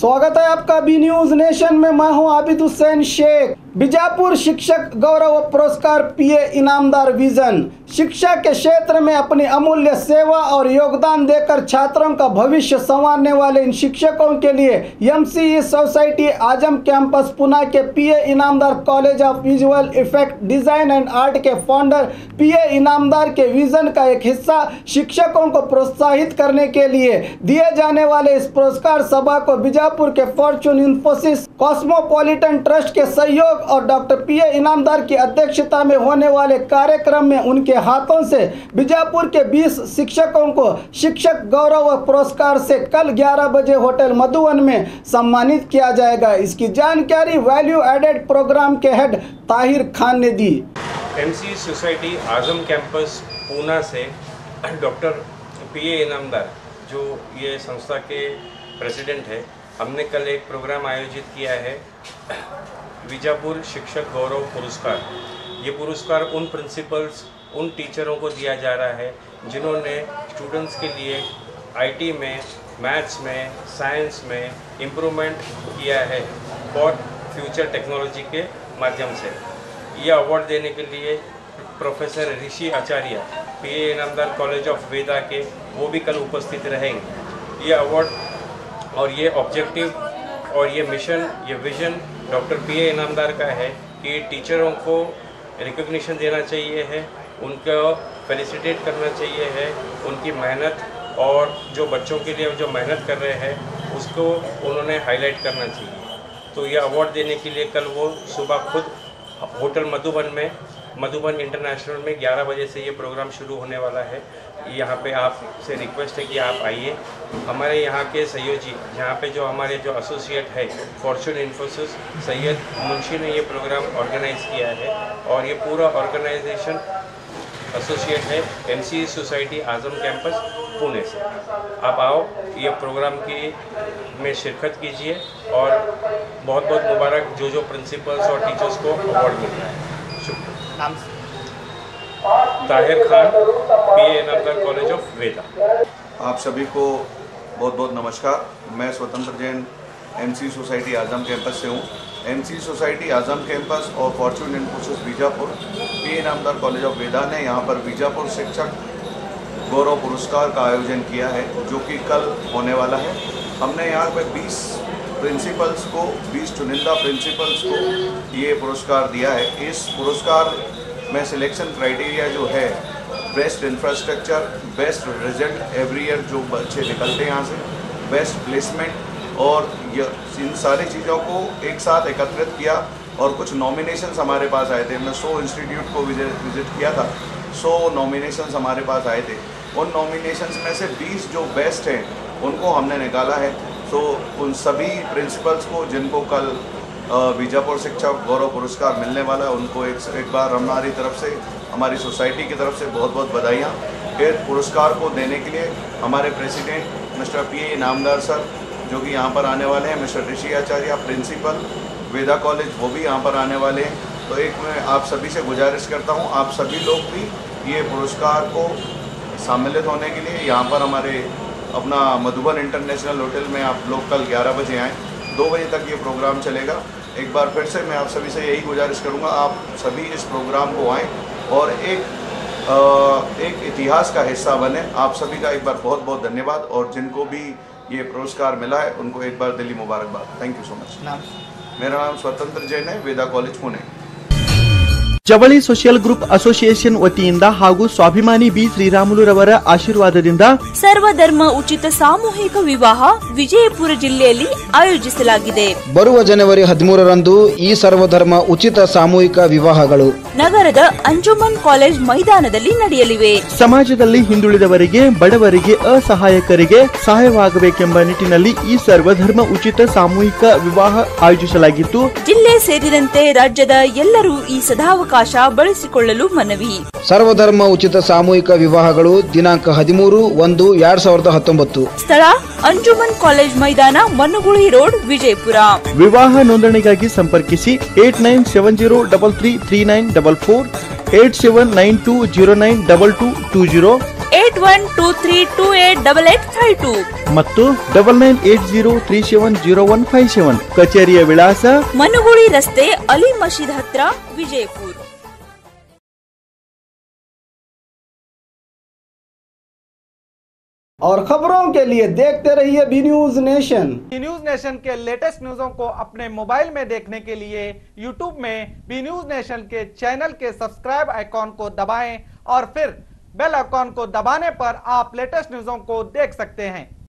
स्वागत है आपका बी न्यूज नेशन में। मैं हूं आबिद हुसैन शेख। बीजापुर शिक्षक गौरव पुरस्कार पीए इनामदार विजन। शिक्षा के क्षेत्र में अपनी अमूल्य सेवा और योगदान देकर छात्रों का भविष्य संवारने वाले इन शिक्षकों के लिए MCE society Azam campus Pune के PA Inamdar college of visual effect design and art के फाउंडर पीए इनामदार के विजन का एक हिस्सा शिक्षकों को प्रोत्साहित करने के लिए दिए जाने वाले इस पुरस्कार सभा को बीजापुर के फॉर्चून इंफोसिस कॉस्मोपॉलिटन ट्रस्ट के सहयोग और डॉक्टर पीए इनामदार की अध्यक्षता में होने वाले कार्यक्रम में उनके हाथों से बीजापुर के 20 शिक्षकों को शिक्षक गौरव पुरस्कार से कल 11 बजे होटल मधुवन में सम्मानित किया जाएगा। इसकी जानकारी वैल्यू एडेड प्रोग्राम के हेड ताहिर खान ने दी। एमसीई सोसाइटी आजम कैंपस पुणे से डॉक्टर पीए इनामदार जो ये संस्था के प्रेसिडेंट है, हमने कल एक प्रोग्राम आयोजित किया है बीजापुर शिक्षक गौरव पुरस्कार। ये पुरस्कार उन प्रिंसिपल्स, उन टीचरों को दिया जा रहा है जिन्होंने स्टूडेंट्स के लिए आईटी में, मैथ्स में, साइंस में इम्प्रूवमेंट किया है फॉर फ्यूचर टेक्नोलॉजी के माध्यम से। ये अवार्ड देने के लिए professor Rishi Acharya PA Inamdar college of Veda के वो भी कल उपस्थित रहेंगे। ये अवार्ड और ये ऑब्जेक्टिव और ये मिशन, ये विजन डॉक्टर पीए इनामदार का है कि टीचरों को रिकॉग्निशन देना चाहिए है, उनको फेलिसिटेट करना चाहिए है, उनकी मेहनत और जो बच्चों के लिए जो मेहनत कर रहे हैं उसको उन्होंने हाईलाइट करना चाहिए। तो ये अवार्ड देने के लिए कल वो सुबह खुद होटल मधुबन इंटरनेशनल में 11 बजे से ये प्रोग्राम शुरू होने वाला है। यहाँ पे आपसे रिक्वेस्ट है कि आप आइए। हमारे यहाँ के सहयोगी, यहाँ पे जो हमारे जो एसोसिएट है फॉर्चून इंफोसिस सैयद मुंशी ने ये प्रोग्राम ऑर्गेनाइज किया है और ये पूरा ऑर्गेनाइजेशन एसोसिएट है एमसीई सोसाइटी आजम कैंपस पुणे से। आप आओ, ये प्रोग्राम की में शिरकत कीजिए और बहुत बहुत मुबारक जो प्रिंसिपल्स और टीचर्स को अवार्ड मिल रहा है। शुक्रिया। Tahir Khan, PA Inamdar college of Veda. आप सभी को बहुत बहुत नमस्कार। मैं Swatantra Jain MCE society Azam campus से हूँ। एमसीई सोसाइटी आजम कैंपस और Fortune Infosys Bijapur PA Inamdar college of Veda ने यहाँ पर बीजापुर शिक्षक गौरव पुरस्कार का आयोजन किया है जो कि कल होने वाला है। हमने यहाँ पर 20 प्रिंसिपल्स को, 20 चुनिंदा प्रिंसिपल्स को ये पुरस्कार दिया है। इस पुरस्कार में सिलेक्शन क्राइटेरिया जो है best infrastructure, best result every year जो बच्चे निकलते हैं यहाँ से, बेस्ट प्लेसमेंट और इन सारी चीज़ों को एक साथ एकत्रित किया और कुछ नॉमिनेशंस हमारे पास आए थे। हमने 100 इंस्टीट्यूट को विजिट किया था, 100 नॉमिनेशंस हमारे पास आए थे। उन नॉमिनेशंस में से 20 जो बेस्ट हैं उनको हमने निकाला है। तो उन सभी प्रिंसिपल्स को जिनको कल बीजापुर शिक्षक गौरव पुरस्कार मिलने वाला है उनको एक बार हमारी तरफ से, हमारी सोसाइटी की तरफ से बहुत बहुत बधाइयाँ। फिर पुरस्कार को देने के लिए हमारे प्रेसिडेंट मिस्टर पीए इनामदार सर जो कि यहाँ पर आने वाले हैं, मिस्टर ऋषि आचार्य प्रिंसिपल वेदा कॉलेज वो भी यहाँ पर आने वाले हैं। तो एक मैं आप सभी से गुजारिश करता हूँ, आप सभी लोग भी ये पुरस्कार को सम्मिलित होने के लिए यहाँ पर हमारे अपना मधुबन इंटरनेशनल होटल में आप लोग कल 11 बजे आएँ। 2 बजे तक ये प्रोग्राम चलेगा। एक बार फिर से मैं आप सभी से यही गुजारिश करूँगा, आप सभी इस प्रोग्राम को आएँ और एक इतिहास का हिस्सा बने। आप सभी का एक बार बहुत बहुत धन्यवाद और जिनको भी ये पुरस्कार मिला है उनको एक बार दिली मुबारकबाद। Thank you so much. मेरा नाम स्वतंत्र जैन है, वेदा कॉलेज पुणे। ಜವಳಿ ಸೋಷಿಯಲ್ ಗ್ರೂಪ್ ಅಸೋಸಿಯೇಷನ್ ವತಿಯಿಂದ ಹಾಗೂ ಸ್ವಾಭಿಮಾನಿ ಬಿ ಶ್ರೀರಾಮುಲುರವರ ಆಶೀರ್ವಾದದಿಂದ ಸರ್ವಧರ್ಮ ಉಚಿತ ಸಾಮೂಹಿಕ ವಿವಾಹ ವಿಜಯಪುರ ಜಿಲ್ಲೆಯಲ್ಲಿ ಆಯೋಜಿಸಲಾಗಿದೆ। ಬರುವ ಜನವರಿ 13ರಂದು ಈ ಸರ್ವಧರ್ಮ ಉಚಿತ ಸಾಮೂಹಿಕ ವಿವಾಹಗಳು ನಗರದ ಅಂಜುಮನ್ ಕಾಲೇಜ್ ಮೈದಾನದಲ್ಲಿ ನಡೆಯಲಿವೆ। ಸಮಾಜದಲ್ಲಿ ಹಿಂದುಳಿದವರಿಗೆ, ಬಡವರಿಗೆ, ಅಸಹಾಯಕರಿಗೆ ಸಹಾಯವಾಗಬೇಕೆಂಬ ನಿಟ್ಟಿನಲ್ಲಿ ಈ ಸರ್ವಧರ್ಮ ಉಚಿತ ಸಾಮೂಹಿಕ ವಿವಾಹ ಆಯೋಜಿಸಲಾಗಿದ್ದು ಜಿಲ್ಲೆ ಸೇರಿದಂತೆ ರಾಜ್ಯದ ಎಲ್ಲರೂ ಈ ಸದಾವಕಾಶ ಬಳಸಿಕೊಳ್ಳಲು ಮನವಿ। ಸರ್ವಧರ್ಮ ಉಚಿತ ಸಾಮೂಹಿಕ ವಿವಾಹಗಳು ದಿನಾಂಕ 13/1/2019 ಸ್ಥಳ ಅಂಜುಮನ್ ಕಾಲೇಜ್ ಮೈದಾನ, ಮನ್ನಗುಳಿ ರೋಡ್, ವಿಜಯಪುರ। ವಿವಾಹ ನೋಂದಣಿಗಾಗಿ ಸಂಪರ್ಕಿಸಿ 8970333944 8792092220 8123288852 ಮತ್ತು 9980370157. ಕಚೇರಿಯ ವಿಳಾಸ ಮನುಗುಳಿ ರಸ್ತೆ ಅಲಿ ಮಸೀದ್ ಹತ್ರ ವಿಜಯಪುರ. और खबरों के लिए देखते रहिए B News Nation. B News Nation के लेटेस्ट न्यूज़ों को अपने मोबाइल में देखने के लिए यूट्यूब में बी न्यूज नेशन के चैनल के सब्सक्राइब आइकॉन को दबाएं और फिर बेल आइकॉन को दबाने पर आप लेटेस्ट न्यूज़ों को देख सकते हैं।